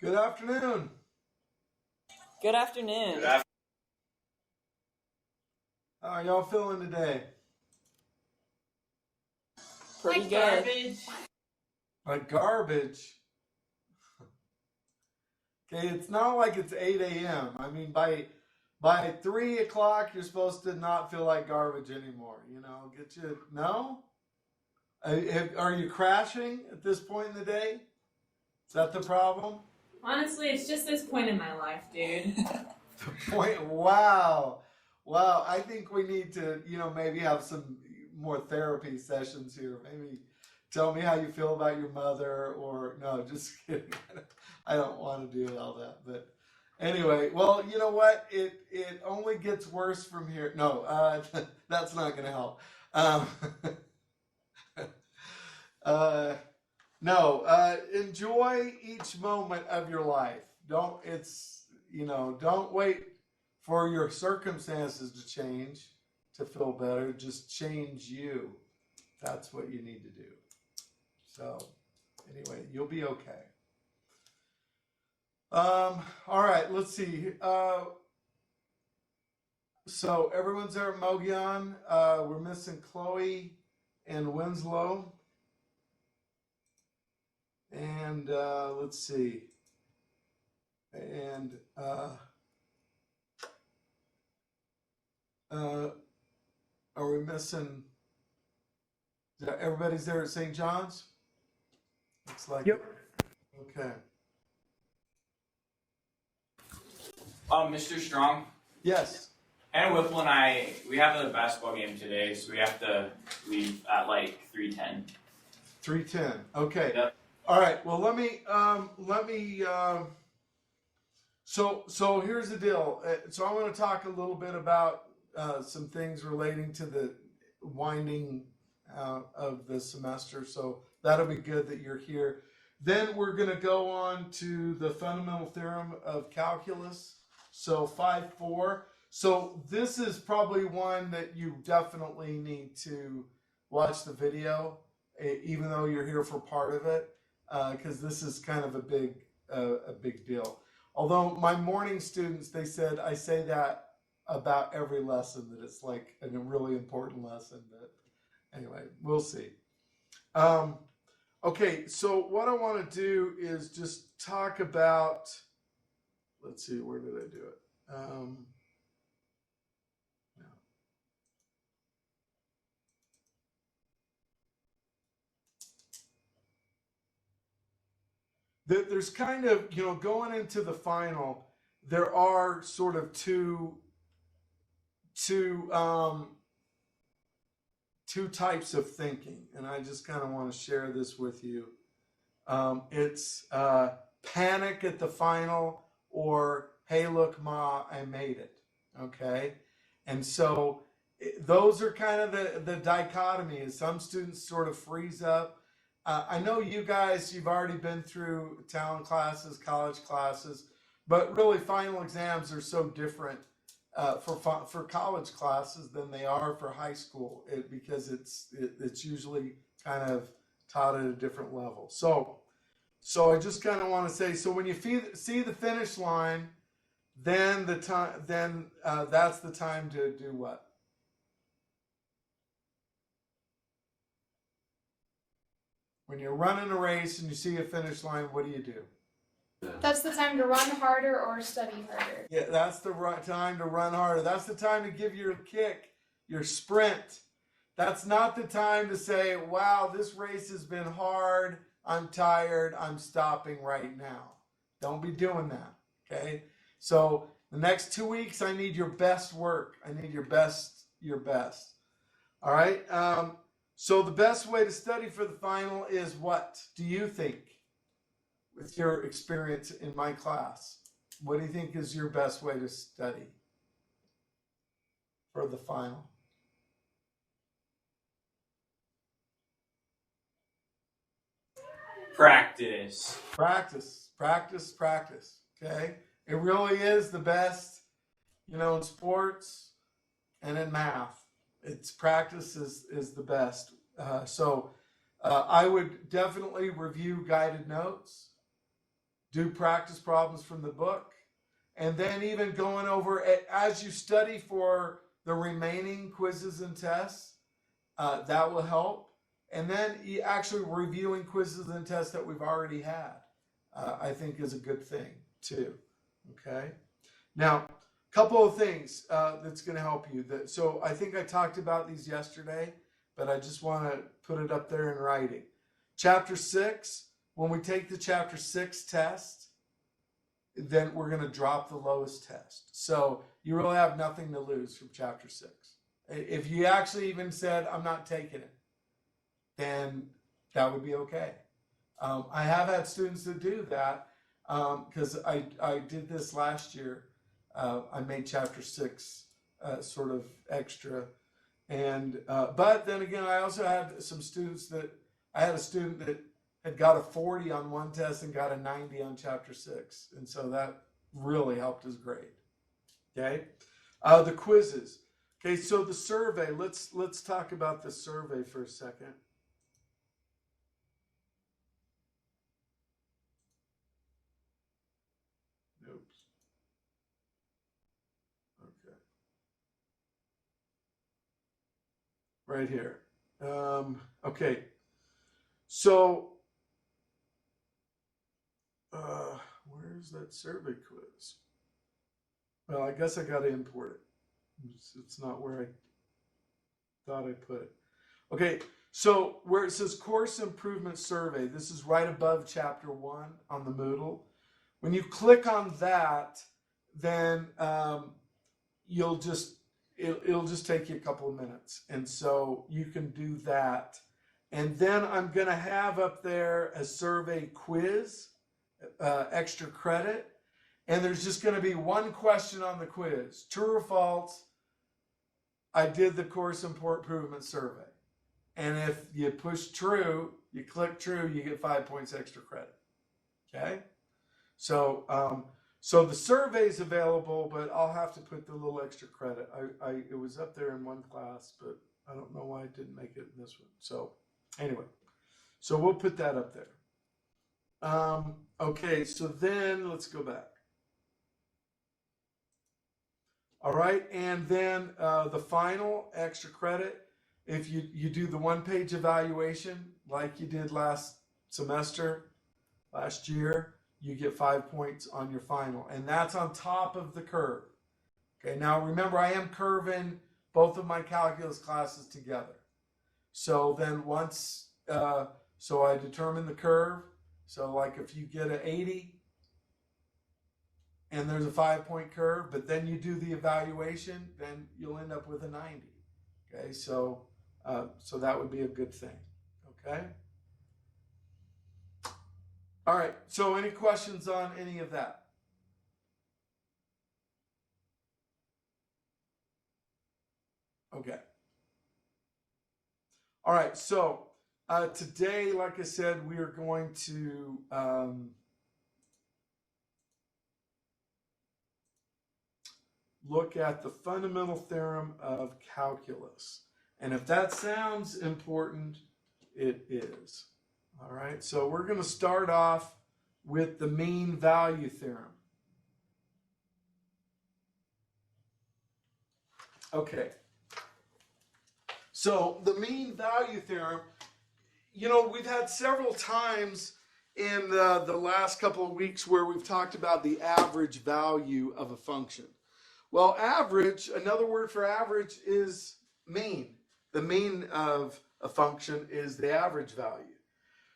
Good afternoon. Good afternoon. How are y'all feeling today? Pretty Like good. garbage. Like garbage. Okay, it's not like it's 8 a.m. I mean, by 3 o'clock, you're supposed to not feel like garbage anymore. Get you. No? Are you crashing at this point in the day? Is that the problem? Honestly, it's just this point in my life, dude. The point. Wow. I think we need to, maybe have some more therapy sessions here. Maybe tell me how you feel about your mother, or no, just kidding. I don't want to do all that. But anyway, well, you know what? It only gets worse from here. No, that's not going to help. No, enjoy each moment of your life. Don't wait for your circumstances to change to feel better. Just change you. That's what you need to do. So anyway, you'll be okay. All right, let's see. So everyone's there at Mogion. We're missing Chloe and Winslow. And let's see. And are we missing? Everybody's there at St. John's? Looks like Yep. it. Okay. Mr. Strong, Yes. Anna Whipple and I, we have a basketball game today, so we have to leave at like 3:10. 3:10. Okay. Yep. All right. Well, let me. So here's the deal. So I want to talk a little bit about some things relating to the winding of the semester. So that'll be good that you're here. Then we're going to go on to the fundamental theorem of calculus. So 5.4. So this is probably one that you definitely need to watch the video, even though you're here for part of it, because this is kind of a big deal. Although my morning students, they said I say that about every lesson, that it's like a really important lesson. But anyway, we'll see. Okay, so what I want to do is just talk about, let's see, where did I do it? There's kind of, going into the final, there are sort of two types of thinking, and I just kind of want to share this with you. It's panic at the final, or hey, look, Ma, I made it. Okay, and so those are kind of the dichotomy. Is some students sort of freeze up. I know you guys, you've already been through talent classes, college classes, but really final exams are so different for college classes than they are for high school, because it's usually kind of taught at a different level. So I just kind of want to say, so when you see the finish line, then that's the time to do what? When you're running a race and you see a finish line, what do you do? That's the time to run harder or study harder. Yeah, that's the right time to run harder. That's the time to give your kick, your sprint. That's not the time to say, wow, this race has been hard. I'm tired. I'm stopping right now. Don't be doing that, okay? So the next 2 weeks, I need your best work. I need your best. All right? So the best way to study for the final is what? Do you think? With your experience in my class, what do you think is your best way to study for the final? Practice. Okay? It really is the best, in sports and in math. It's practice is the best. So I would definitely review guided notes. do practice problems from the book, and then even going over it as you study for the remaining quizzes and tests. That will help. And then actually reviewing quizzes and tests that we've already had, I think is a good thing too. Okay. Now, a couple of things that's going to help you. So I think I talked about these yesterday, but I just want to put it up there in writing. Chapter 6, when we take the chapter 6 test, then we're going to drop the lowest test. So you really have nothing to lose from chapter 6. If you actually even said, I'm not taking it, then that would be okay. I have had students that do that because I did this last year. I made chapter 6 sort of extra. And but then again, I also had some students that, I had a student that had got a 40 on one test and got a 90 on chapter 6. And so that really helped his grade. Okay. The quizzes. Okay, so the survey, let's talk about the survey for a second. Oops. Okay. Right here. Okay. So, where's that survey quiz? Well, I guess I got to import it. It's not where I thought I put it. Okay, so where it says Course Improvement Survey, this is right above Chapter 1 on the Moodle. When you click on that, then it'll just take you a couple of minutes. And so you can do that. And then I'm going to have up there a survey quiz, extra credit. And there's just going to be one question on the quiz. True or false, I did the Course Improvement Survey. And if you push true, you click true, you get 5 points extra credit. Okay? So so the survey is available, but I'll have to put the little extra credit. It was up there in one class, but I don't know why I didn't make it in this one. So anyway, so we'll put that up there. Okay, so then let's go back. All right, and then the final extra credit, if you do the one-page evaluation like you did last semester, last year, you get 5 points on your final. And that's on top of the curve. Okay, now remember, I am curving both of my calculus classes together. So then once, so I determine the curve. So like if you get an 80, and there's a 5 point curve, but then you do the evaluation, then you'll end up with a 90. Okay, so that would be a good thing. Okay. All right. So any questions on any of that? Okay. All right. So today, like I said, we are going to look at the fundamental theorem of calculus. And if that sounds important, it is. All right, so we're going to start off with the mean value theorem. Okay, so the mean value theorem, you know, we've had several times in the last couple of weeks where we've talked about the average value of a function. Well, average, another word for average is mean. The mean of a function is the average value.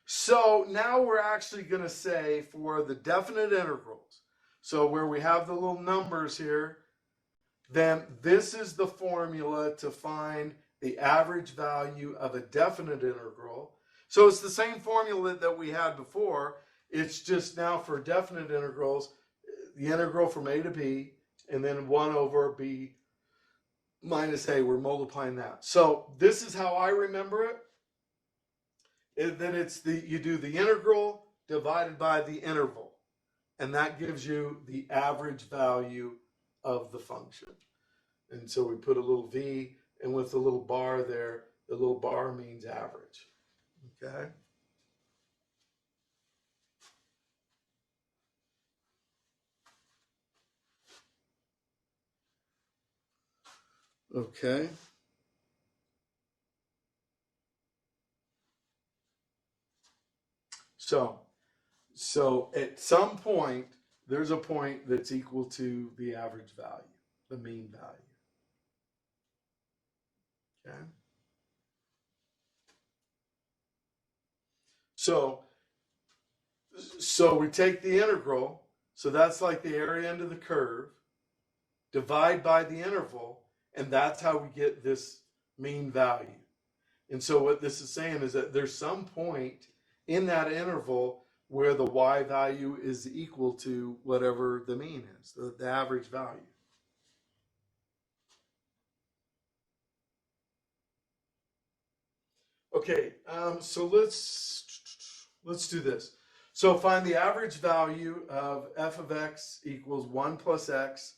So now we're actually going to say for the definite integrals, so where we have the little numbers here, then this is the formula to find the average value of a definite integral. So it's the same formula that we had before. It's just now for definite integrals, the integral from a to b, and then 1 over b minus a, we're multiplying that. So this is how I remember it. And then it's you do the integral divided by the interval. And that gives you the average value of the function. And so we put a little v, and with the little bar there, the little bar means average. Okay? Okay. So at some point, there's a point that's equal to the average value, the mean value. Okay. So we take the integral, so that's like the area under the curve, divide by the interval, and that's how we get this mean value. And so what this is saying is that there's some point in that interval where the y value is equal to whatever the mean is, the average value. Okay, so let's do this. So find the average value of f of x equals 1 plus x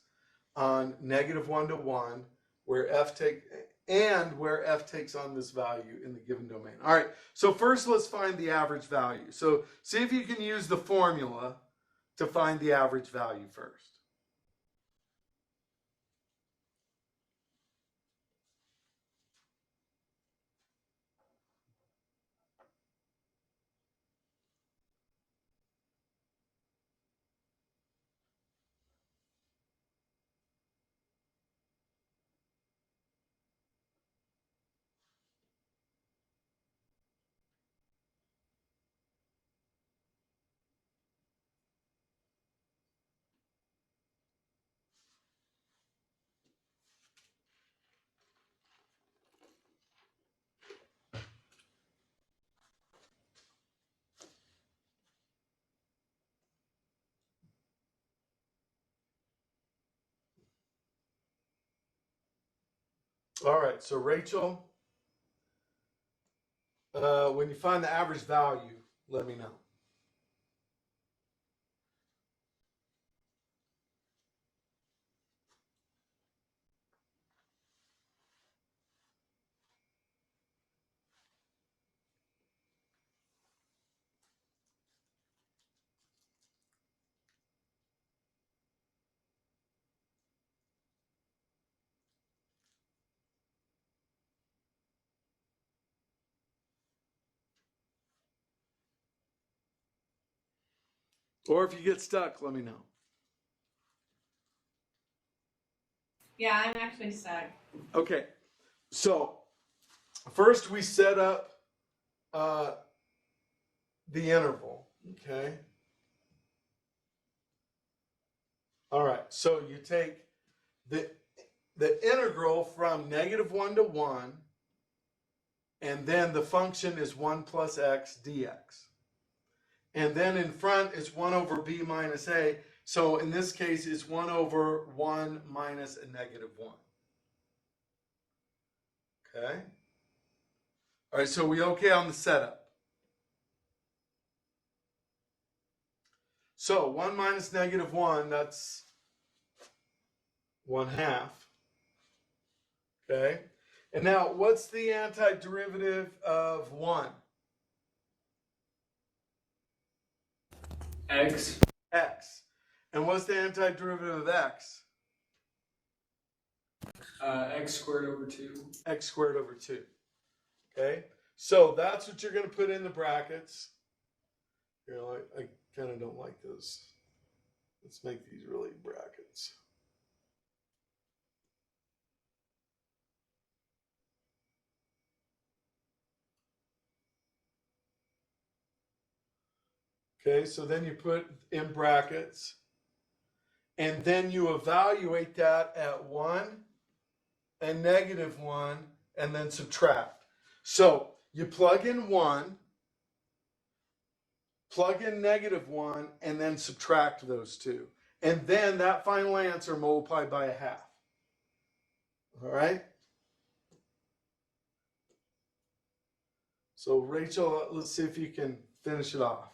on -1 to 1, where f takes on this value in the given domain. All right, so first let's find the average value. So see if you can use the formula to find the average value first. All right, so Rachel, when you find the average value, let me know. Or if you get stuck, let me know. Yeah, I'm actually stuck. Okay, so first we set up the interval, okay? All right, so you take the integral from -1 to 1, and then the function is 1 plus x dx. And then in front is 1 over b minus a. So in this case, it's 1 over 1 minus a -1. Okay? All right, so we okay on the setup. So 1 minus -1, that's 1/2. Okay? And now, what's the antiderivative of 1? X. X. And what's the antiderivative of x? X squared over 2. X squared over 2. Okay? So that's what you're going to put in the brackets. You know, I kind of don't like those. Let's make these really brackets. Okay, so then you put in brackets, and then you evaluate that at 1 and -1, and then subtract. So you plug in 1, plug in -1, and then subtract those two. And then that final answer multiplied by 1/2. All right? So Rachel, let's see if you can finish it off.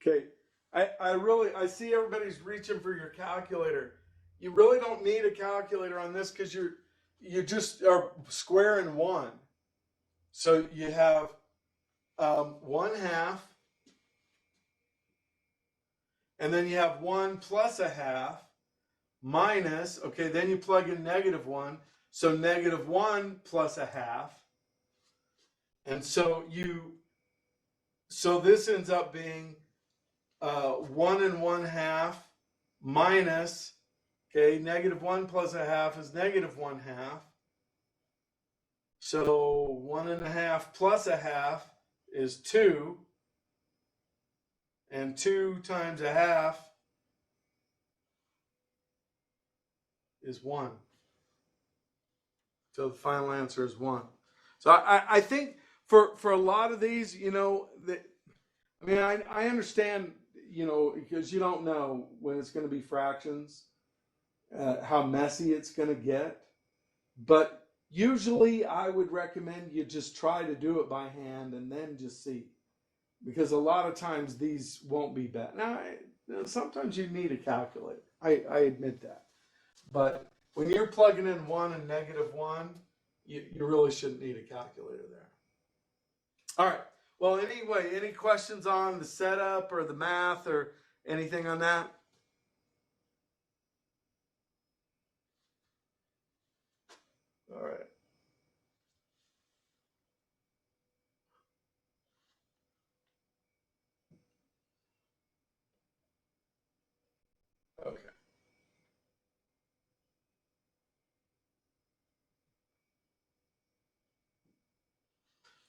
Okay. I see everybody's reaching for your calculator. You really don't need a calculator on this because you just are squaring 1. So you have 1/2, and then you have 1 plus 1/2 minus, okay, then you plug in -1, so -1 plus 1/2. And so this ends up being 1 and 1/2 minus, okay, -1 plus 1/2 is -1/2. So 1 1/2 plus 1/2 is 2. And 2 times 1/2 is 1. So the final answer is 1. So I think for a lot of these, I understand, because you don't know when it's going to be fractions, how messy it's going to get. But usually I would recommend you just try to do it by hand and then just see. Because a lot of times these won't be bad. Now, sometimes you need a calculator. I admit that. But when you're plugging in 1 and -1, you really shouldn't need a calculator there. All right. Well, anyway, any questions on the setup or the math or anything on that? All right. Okay.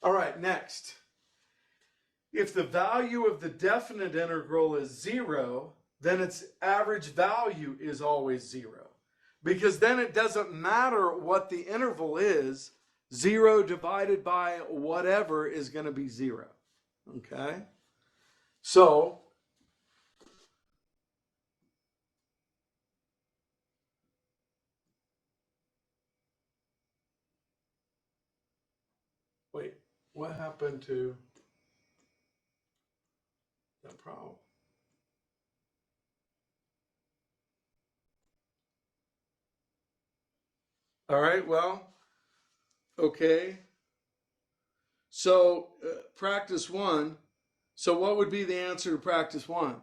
All right, next. If the value of the definite integral is 0, then its average value is always 0. Because then it doesn't matter what the interval is, 0 divided by whatever is going to be 0. Okay? So, wait, what happened to that problem? All right, well, okay. So, practice 1. So, what would be the answer to practice 1?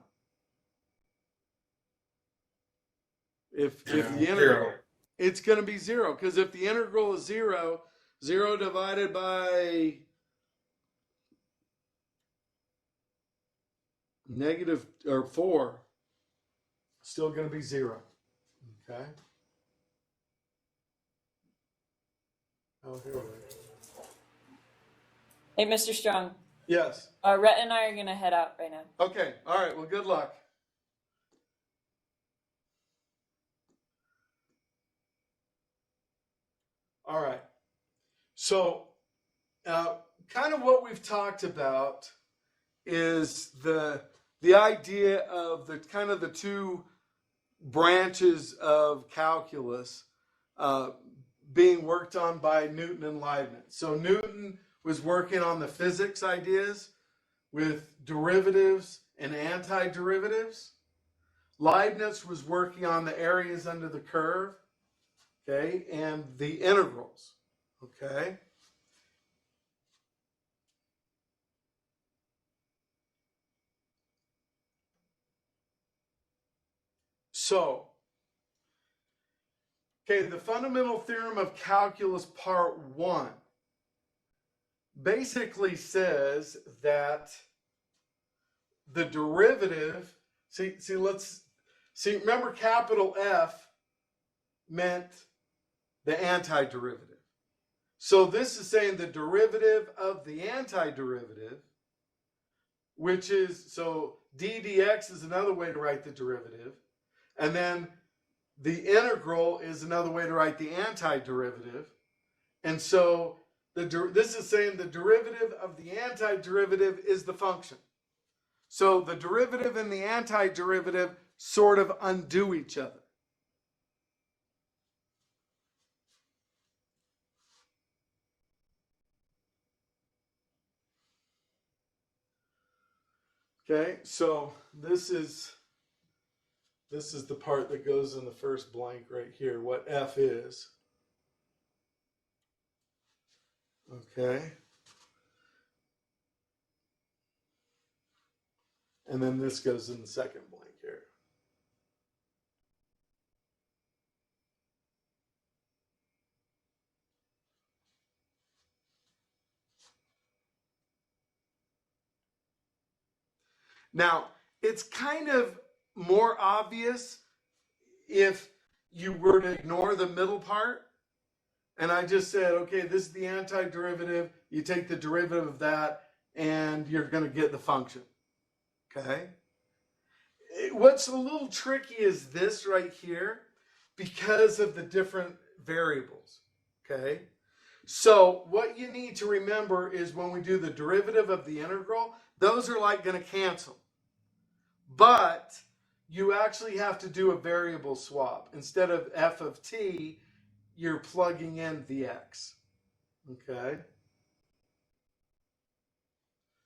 If the integral, it's going to be 0, because if the integral is 0, 0 divided by -4, still going to be 0. Okay. Oh, here we go. Hey, Mr. Strong. Yes. Rhett and I are gonna head out right now. Okay. All right. Well, good luck. All right. So, kind of what we've talked about is the idea of the kind of the two branches of calculus being worked on by Newton and Leibniz. So Newton was working on the physics ideas with derivatives and antiderivatives. Leibniz was working on the areas under the curve, okay, and the integrals, okay. So, okay, the fundamental theorem of calculus part 1 basically says that the derivative, remember capital F meant the antiderivative. So this is saying the derivative of the antiderivative, which is, so d dx is another way to write the derivative, and then the integral is another way to write the antiderivative. And so this is saying the derivative of the antiderivative is the function. So the derivative and the antiderivative sort of undo each other. Okay, so this is the part that goes in the first blank right here, what f is. Okay. And then this goes in the second blank here. Now, it's kind of more obvious if you were to ignore the middle part. And I just said, okay, this is the antiderivative. You take the derivative of that, and you're going to get the function. Okay? What's a little tricky is this right here because of the different variables. Okay? So what you need to remember is when we do the derivative of the integral, those are like going to cancel. But you actually have to do a variable swap. Instead of f of t, you're plugging in the x. Okay?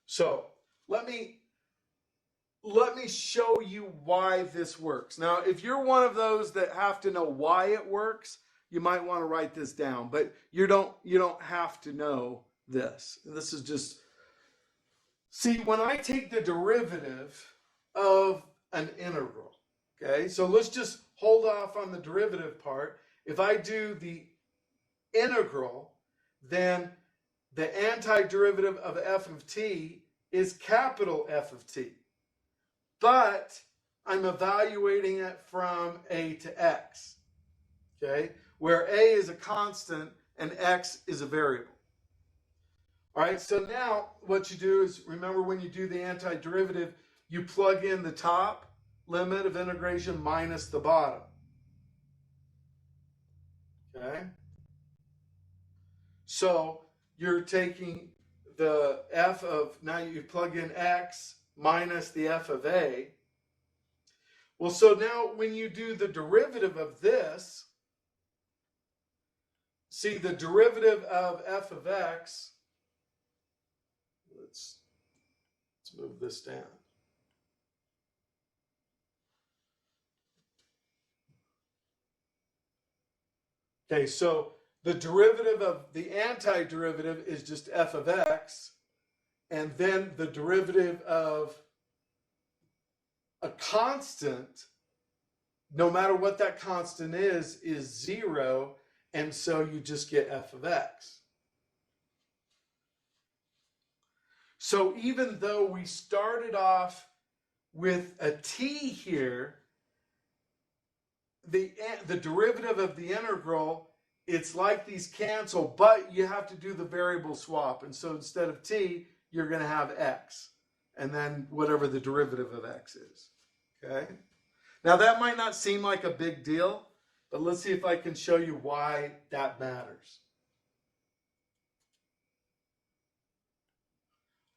So let me show you why this works. Now, if you're one of those that have to know why it works, you might want to write this down, but you don't have to know this. This is just, see, when I take the derivative of an integral, okay, so let's just hold off on the derivative part. If I do the integral, then the antiderivative of f of t is capital F of t. But I'm evaluating it from a to x, okay, where a is a constant and x is a variable. All right, so now what you do is, remember when you do the antiderivative, you plug in the top limit of integration minus the bottom. Okay? So you're taking the f of, now you plug in x minus the f of a. Well, so now when you do the derivative of this, see the derivative of f of x, let's move this down. Okay, so the derivative of the antiderivative is just f of x, and then the derivative of a constant, no matter what that constant is 0, and so you just get f of x. So even though we started off with a t here, the derivative of the integral, it's like these cancel, but you have to do the variable swap. And so instead of t, you're going to have x, and then whatever the derivative of x is. Okay? Now that might not seem like a big deal, but let's see if I can show you why that matters.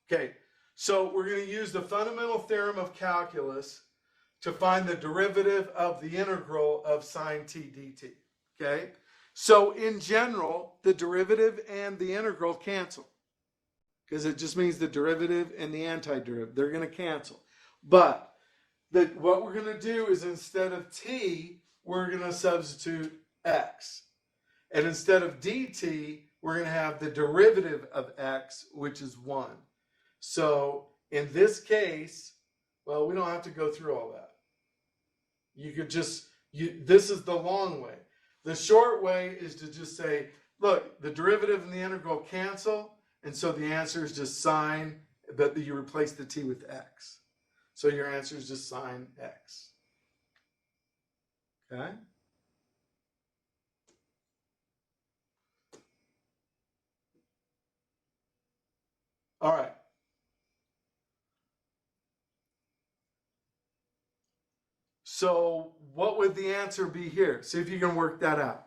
Okay, so we're going to use the fundamental theorem of calculus to find the derivative of the integral of sine t dt. Okay, so in general, the derivative and the integral cancel because it just means the derivative and the antiderivative. They're going to cancel. But what we're going to do is instead of t, we're going to substitute x. And instead of dt, we're going to have the derivative of x, which is 1. So in this case, well, we don't have to go through all that. You could just, this is the long way. The short way is to just say, look, the derivative and the integral cancel, and so the answer is just sine, but you replace the t with x. So your answer is just sine x. Okay? All right. So what would the answer be here? See if you can work that out.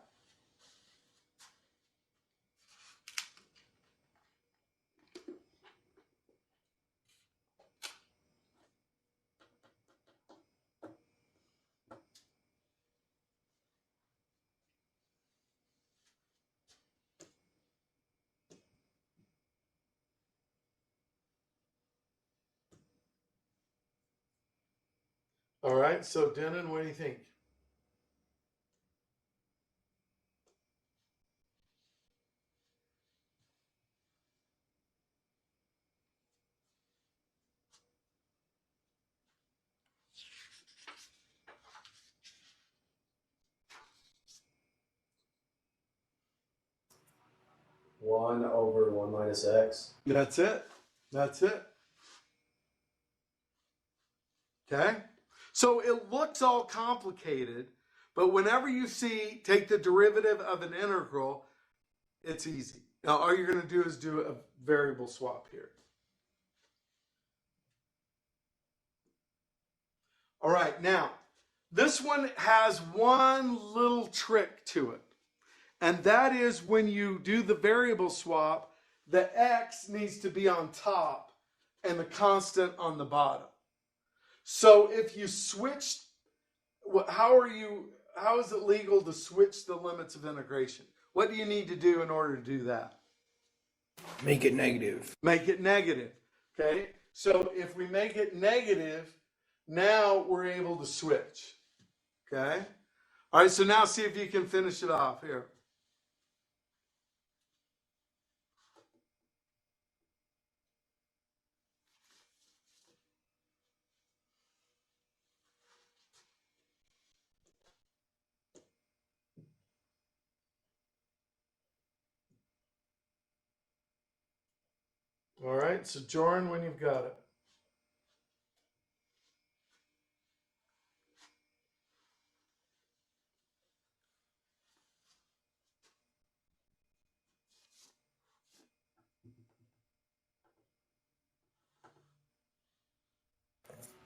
All right, so Denon, what do you think? One over one minus x. That's it. That's it. Okay? So it looks all complicated, but whenever you see take the derivative of an integral, it's easy. Now all you're going to do is do a variable swap here. All right, now this one has one little trick to it. And that is when you do the variable swap, the x needs to be on top and the constant on the bottom. So if you switch, how is it legal to switch the limits of integration? What do you need to do in order to do that? Make it negative. Make it negative, okay? So if we make it negative, now we're able to switch, okay? All right, so now see if you can finish it off here. All right, so Jordan, when you've got it.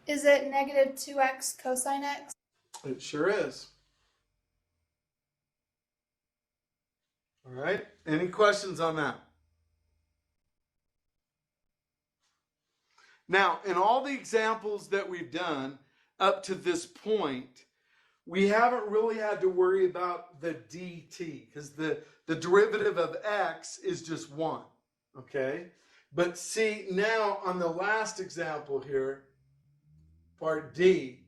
Is it negative 2x cosine x? It sure is. All right, any questions on that? Now, in all the examples that we've done up to this point, we haven't really had to worry about the dt because the derivative of x is just 1, okay? But see, now on the last example here, part D,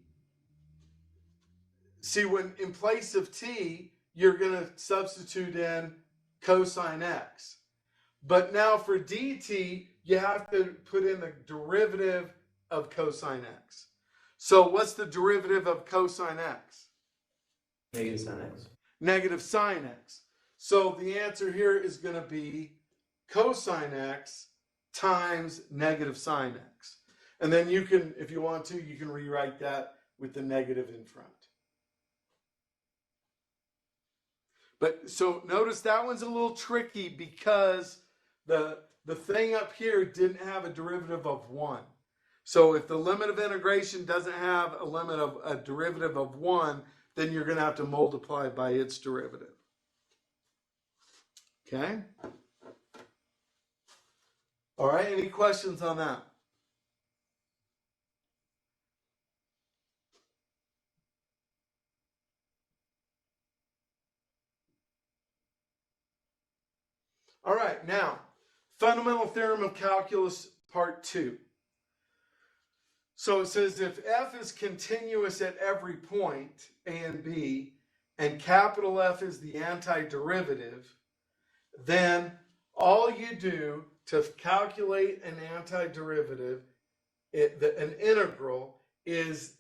see when in place of t, you're going to substitute in cosine x. But now for dt, you have to put in the derivative of cosine x. So what's the derivative of cosine x? Negative sin x. Negative sine x. So the answer here is going to be cosine x times negative sine x. And then you can, if you want to, you can rewrite that with the negative in front. But so notice that one's a little tricky because the thing up here didn't have a derivative of 1. So if the limit of integration doesn't have a limit of a derivative of 1, then you're going to have to multiply by its derivative. Okay? All right, any questions on that? All right, now, fundamental theorem of calculus, part 2. So it says if f is continuous at every point, a and b, and capital F is the antiderivative, then all you do to calculate an antiderivative, an integral, is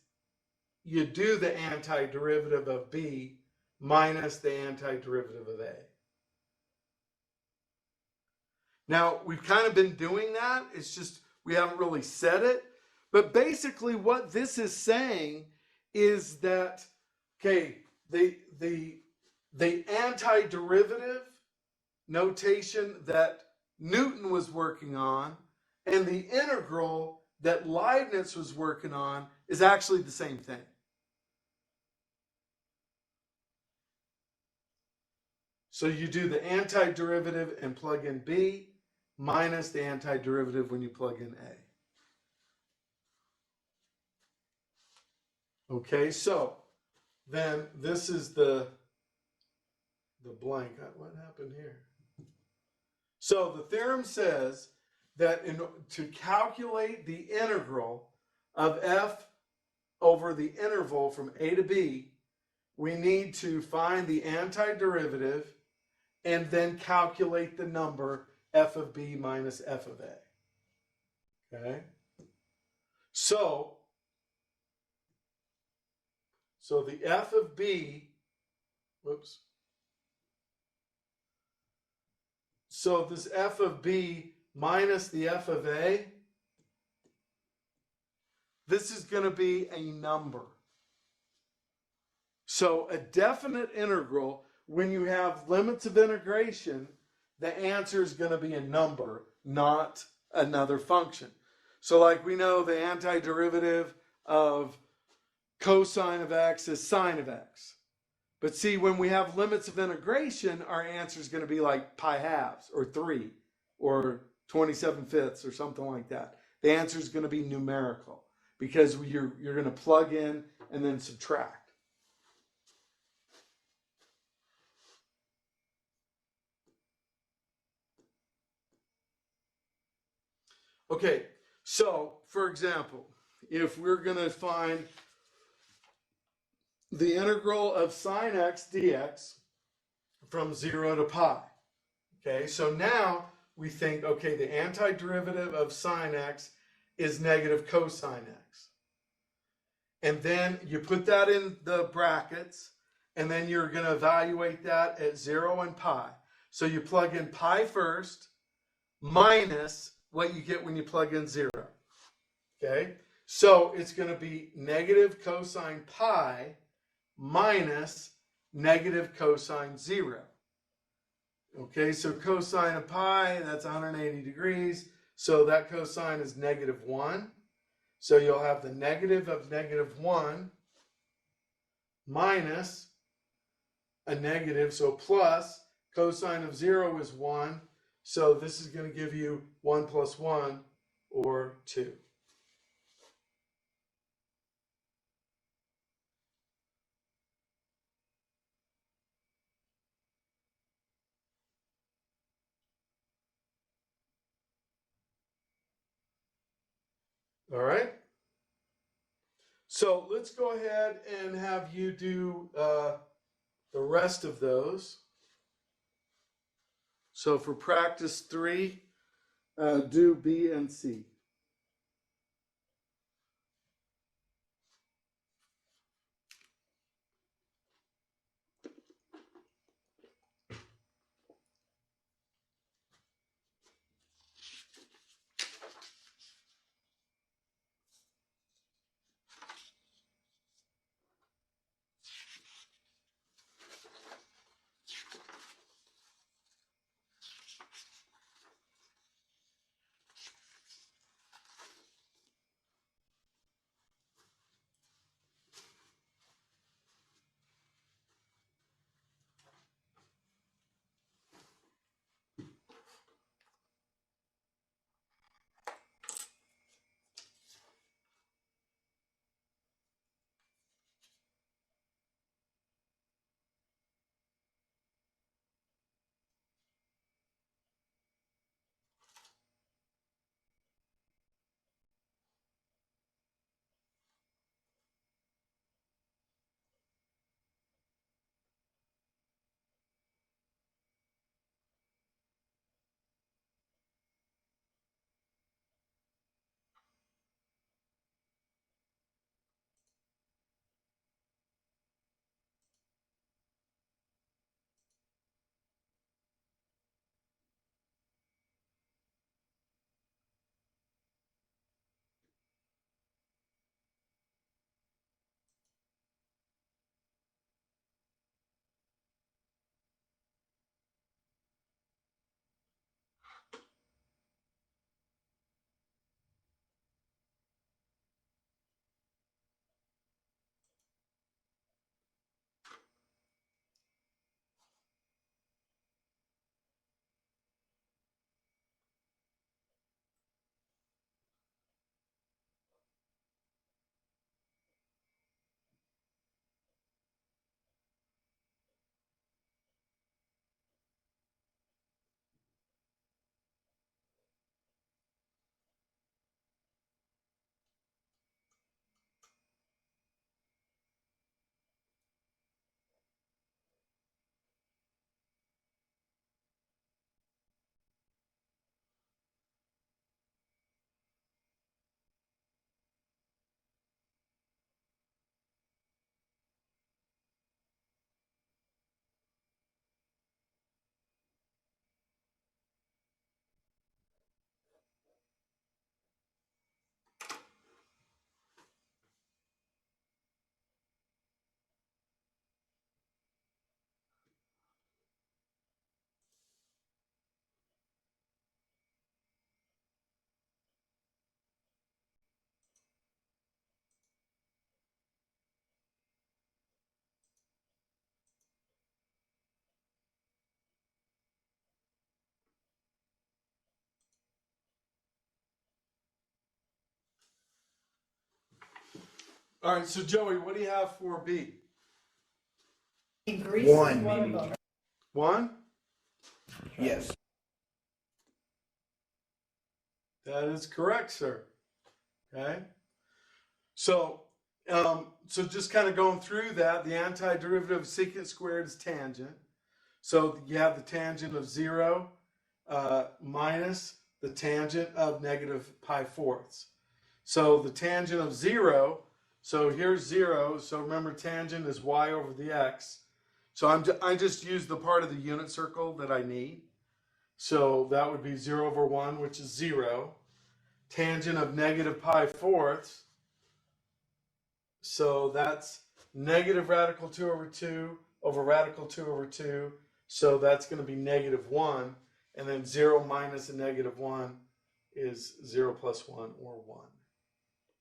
you do the antiderivative of b minus the antiderivative of a. Now, we've kind of been doing that. It's just we haven't really said it. But basically what this is saying is that, okay, the antiderivative notation that Newton was working on and the integral that Leibniz was working on is actually the same thing. So you do the antiderivative and plug in b minus the antiderivative when you plug in a. Okay, so then this is the blank. What happened here? So the theorem says that to calculate the integral of f over the interval from a to b, we need to find the antiderivative and then calculate the number f of b minus f of a. Okay? So the f of b, whoops. So this f of b minus the f of a, this is going to be a number. So a definite integral, when you have limits of integration, the answer is going to be a number, not another function. So like we know the antiderivative of cosine of x is sine of x. But see, when we have limits of integration, our answer is going to be like pi halves or 3 or 27/5 or something like that. The answer is going to be numerical because you're going to plug in and then subtract. Okay, so for example, if we're going to find the integral of sine x dx from 0 to pi. Okay, so now we think, okay, the antiderivative of sine x is negative cosine x. And then you put that in the brackets, and then you're going to evaluate that at 0 and pi. So you plug in pi first, minus what you get when you plug in 0. Okay, so it's going to be negative cosine pi minus negative cosine 0. Okay, so cosine of pi, that's 180 degrees. So that cosine is negative 1. So you'll have the negative of negative 1 minus a negative, so plus cosine of 0 is 1. So this is going to give you 1 plus 1, or 2. All right. So let's go ahead and have you do the rest of those. So for practice 3, do B and C. All right, so Joey, what do you have for B? One. One? Yes. That is correct, sir. Okay. So just kind of going through that, the antiderivative of secant squared is tangent. So you have the tangent of 0 minus the tangent of negative pi fourths. So the tangent of 0, so here's 0. So remember, tangent is y over the x. So I just use the part of the unit circle that I need. So that would be 0 over 1, which is 0. Tangent of negative pi fourths. So that's negative radical 2 over 2 over radical 2 over 2. So that's going to be negative 1. And then 0 minus a negative 1 is 0 plus 1, or 1.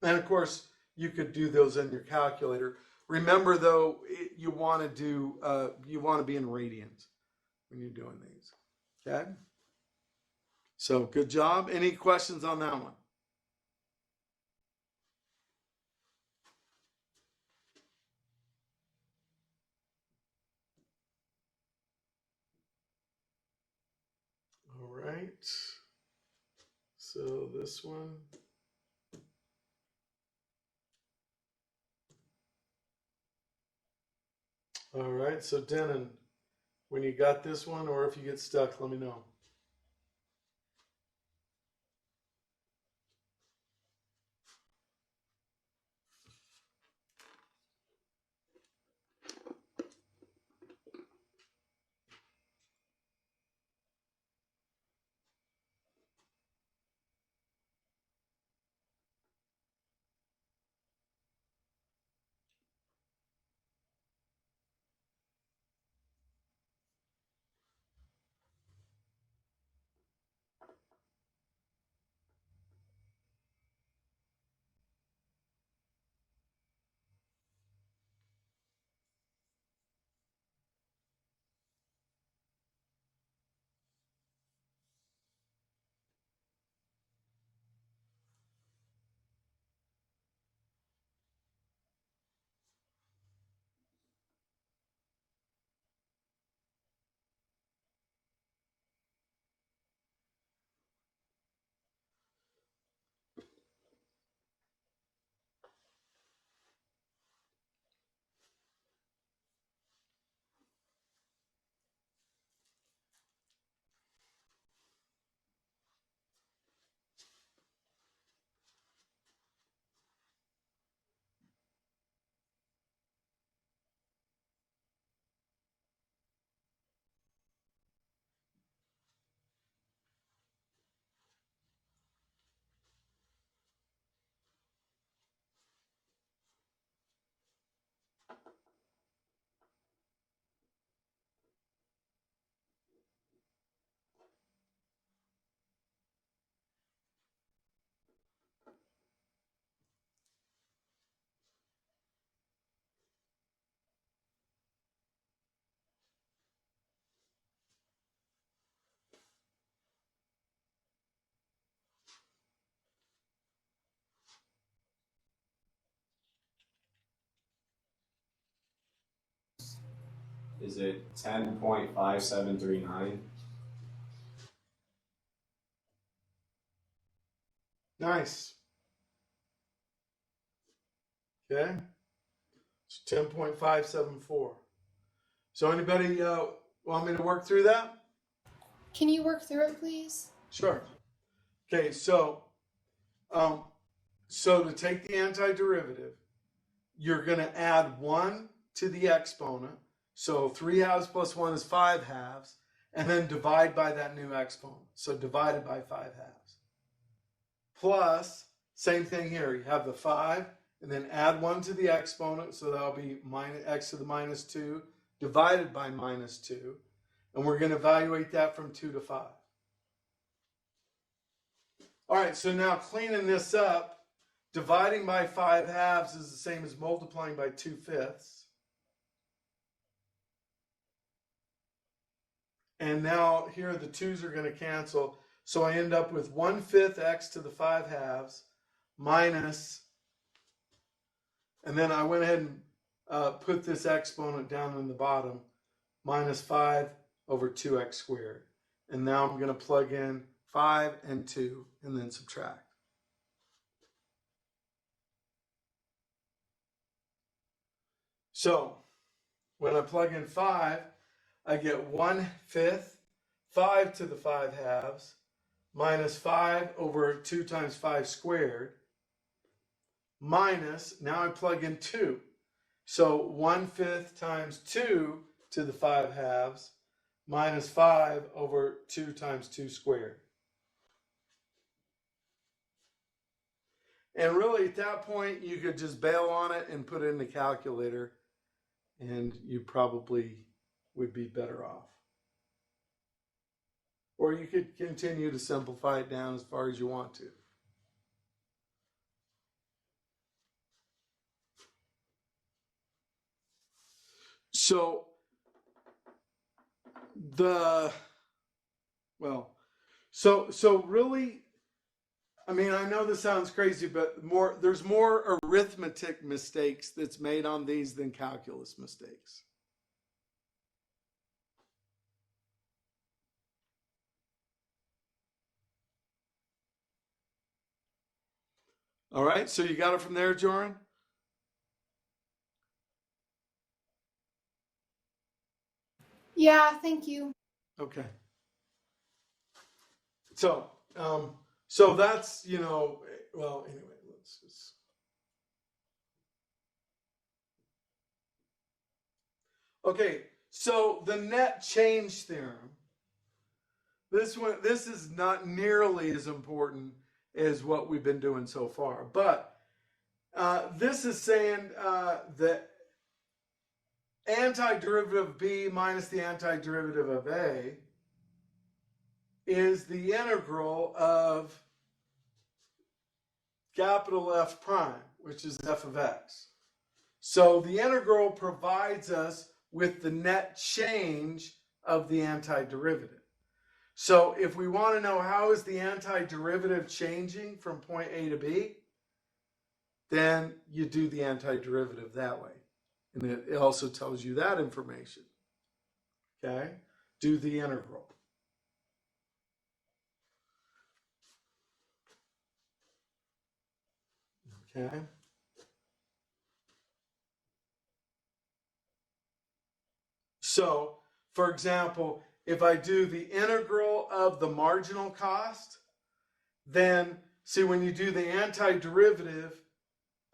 And of course, you could do those in your calculator. Remember, though, you want to be in radians when you're doing these. Okay? So good job. Any questions on that one? All right. So this one. All right. So Denon, when you got this one, or if you get stuck, let me know. Is it 10.5739? Nice. Okay. It's 10.574. So anybody want me to work through that? Can you work through it, please? Sure. Okay, so to take the antiderivative, you're going to add 1 to the exponent. So 3 halves plus 1 is 5 halves. And then divide by that new exponent. So divided by 5 halves. Plus, same thing here. You have the 5, and then add 1 to the exponent. So that'll be minus x to the minus 2 divided by minus 2. And we're going to evaluate that from 2 to 5. All right, so now cleaning this up, dividing by 5 halves is the same as multiplying by 2 fifths. And now here the 2's are going to cancel. So I end up with 1/5 x to the 5 halves minus And then I went ahead and put this exponent down in the bottom, minus 5 over 2x squared. And now I'm going to plug in 5 and 2 and then subtract. So when I plug in 5, I get 1/5, 5 to the 5 halves, minus 5 over 2 times 5 squared, minus, now I plug in 2. So 1/5 times 2 to the 5 halves, minus 5 over 2 times 2 squared. And really, at that point, you could just bail on it and put it in the calculator, and you probably would be better off. Or you could continue to simplify it down as far as you want to. So so really, I mean, I know this sounds crazy, but there's more arithmetic mistakes that's made on these than calculus mistakes. All right, so you got it from there, Joran? Yeah, thank you. Okay. So that's, well, anyway, let's just. Okay, so the net change theorem. This is not nearly as important as what we've been doing so far, but this is saying that antiderivative of b minus the antiderivative of a is the integral of capital F prime, which is f of x. So the integral provides us with the net change of the antiderivative. So if we want to know how is the antiderivative changing from point A to B, then you do the antiderivative that way. And it also tells you that information. Okay? Do the integral. Okay? So, for example, if I do the integral of the marginal cost, then see when you do the antiderivative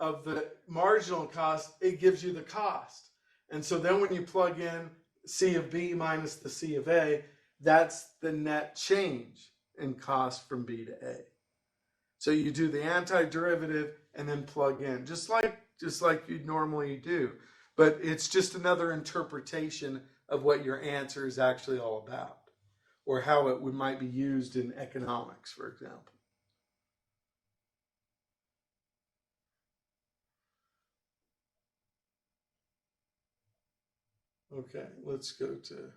of the marginal cost, it gives you the cost. And so then when you plug in C of B minus the C of A, that's the net change in cost from B to A. So you do the antiderivative and then plug in, just like you'd normally do. But it's just another interpretation of what your answer is actually all about, or how it might be used in economics, for example. Okay, let's go to,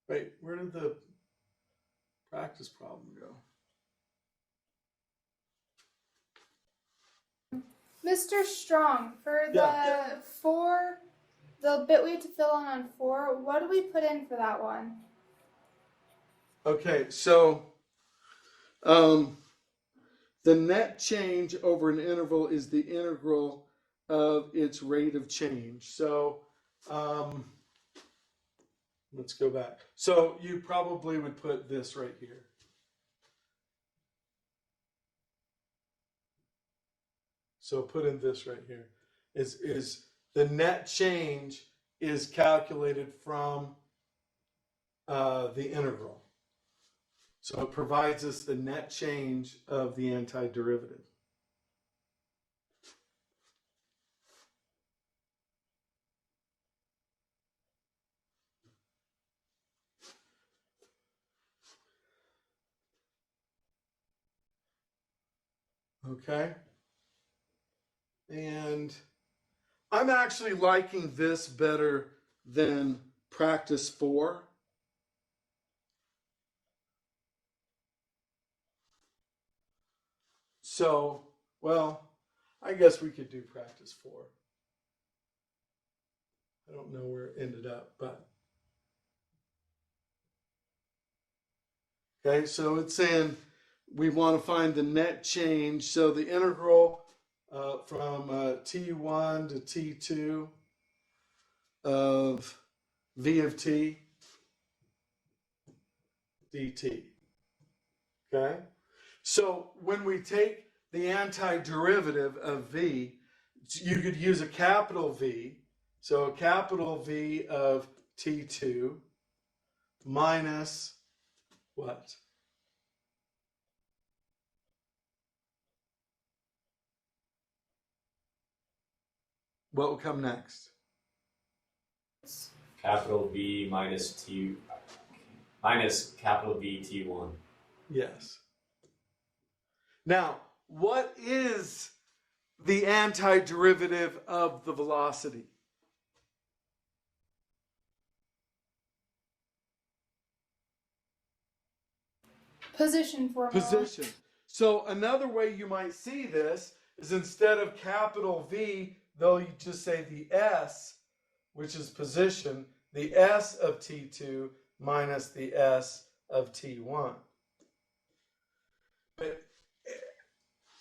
wait, where did the practice problem go? Mr. Strong, for the the bit we have to fill in on 4, what do we put in for that one? Okay, so the net change over an interval is the integral of its rate of change. So let's go back. So you probably would put this right here. So put in this right here. Is the net change is calculated from the integral. So it provides us the net change of the antiderivative. Okay? And I'm actually liking this better than practice 4. So, well, I guess we could do practice 4. I don't know where it ended up, but. Okay, so it's saying we want to find the net change. So the integral from t1 to t2 of v of t dt. Okay, so when we take the antiderivative of v, you could use a capital V. So a capital V of t2 minus what? What will come next? Capital V minus capital V T1. Yes. Now, what is the antiderivative of the velocity? Position formula. Position. So another way you might see this is instead of capital V, though you just say the S, which is position, the S of T2 minus the S of T1. But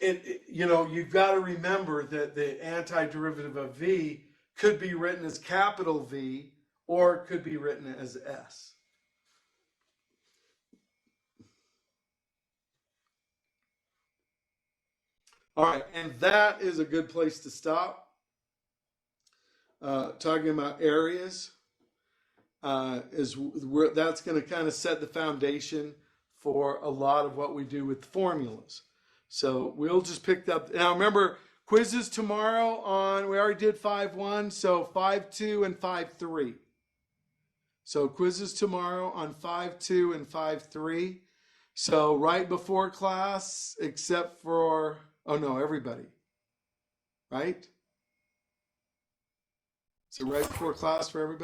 you've got to remember that the antiderivative of V could be written as capital V or it could be written as S. All right, and that is a good place to stop. Talking about areas that's going to kind of set the foundation for a lot of what we do with formulas. So we'll just pick up. Now remember, quizzes tomorrow on, we already did 5.1, so 5.2 and 5.3. So quizzes tomorrow on 5.2 and 5.3. So right before class, except for, oh no, everybody, right? So right before class for everybody?